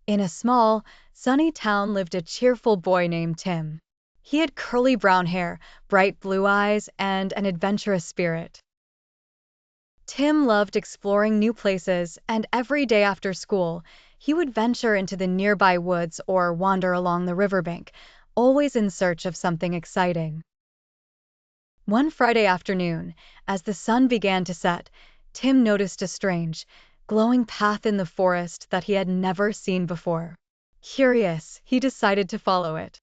In a small, sunny town lived a cheerful boy named Tim. He had curly brown hair, bright blue eyes, and an adventurous spirit. Tim loved exploring new places, and every day after school, he would venture into the nearby woods or wander along the riverbank, always in search of something exciting. One Friday afternoon, as the sun began to set, Tim noticed a strange, glowing path in the forest that he had never seen before. Curious, he decided to follow it.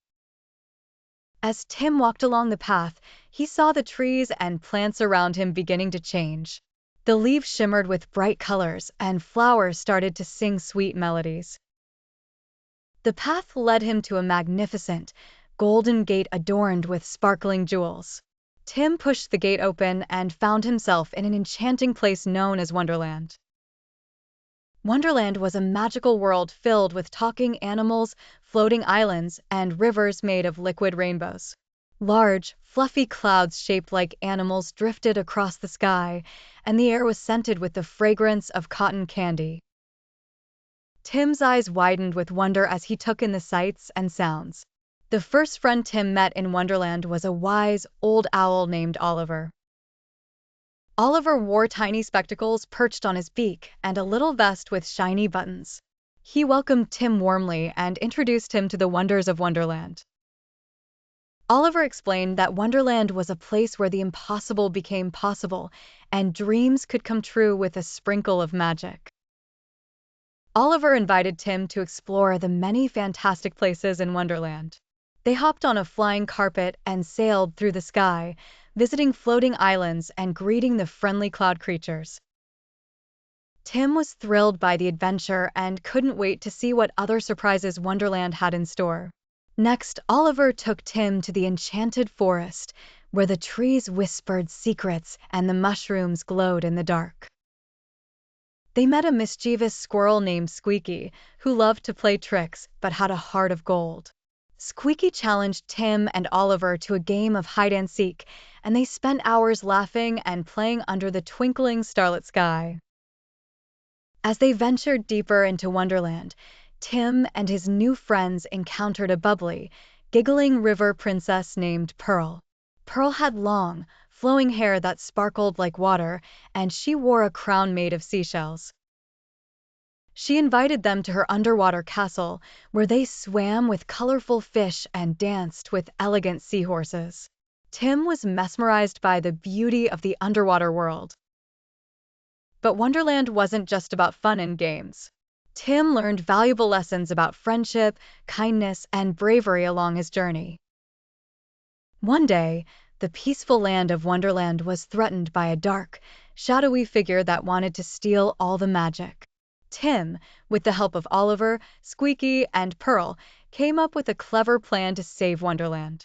As Tim walked along the path, he saw the trees and plants around him beginning to change. The leaves shimmered with bright colors, and flowers started to sing sweet melodies. The path led him to a magnificent, golden gate adorned with sparkling jewels. Tim pushed the gate open and found himself in an enchanting place known as Wonderland. Wonderland was a magical world filled with talking animals, floating islands, and rivers made of liquid rainbows. Large, fluffy clouds shaped like animals drifted across the sky, and the air was scented with the fragrance of cotton candy. Tim's eyes widened with wonder as he took in the sights and sounds. The first friend Tim met in Wonderland was a wise, old owl named Oliver. Oliver wore tiny spectacles perched on his beak and a little vest with shiny buttons. He welcomed Tim warmly and introduced him to the wonders of Wonderland. Oliver explained that Wonderland was a place where the impossible became possible and dreams could come true with a sprinkle of magic. Oliver invited Tim to explore the many fantastic places in Wonderland. They hopped on a flying carpet and sailed through the sky, visiting floating islands and greeting the friendly cloud creatures. Tim was thrilled by the adventure and couldn't wait to see what other surprises Wonderland had in store. Next, Oliver took Tim to the enchanted forest, where the trees whispered secrets and the mushrooms glowed in the dark. They met a mischievous squirrel named Squeaky, who loved to play tricks but had a heart of gold. Squeaky challenged Tim and Oliver to a game of hide-and-seek, and they spent hours laughing and playing under the twinkling starlit sky. As they ventured deeper into Wonderland, Tim and his new friends encountered a bubbly, giggling river princess named Pearl. Pearl had long, flowing hair that sparkled like water, and she wore a crown made of seashells. She invited them to her underwater castle, where they swam with colorful fish and danced with elegant seahorses. Tim was mesmerized by the beauty of the underwater world. But Wonderland wasn't just about fun and games. Tim learned valuable lessons about friendship, kindness, and bravery along his journey. One day, the peaceful land of Wonderland was threatened by a dark, shadowy figure that wanted to steal all the magic. Tim, with the help of Oliver, Squeaky, and Pearl, came up with a clever plan to save Wonderland.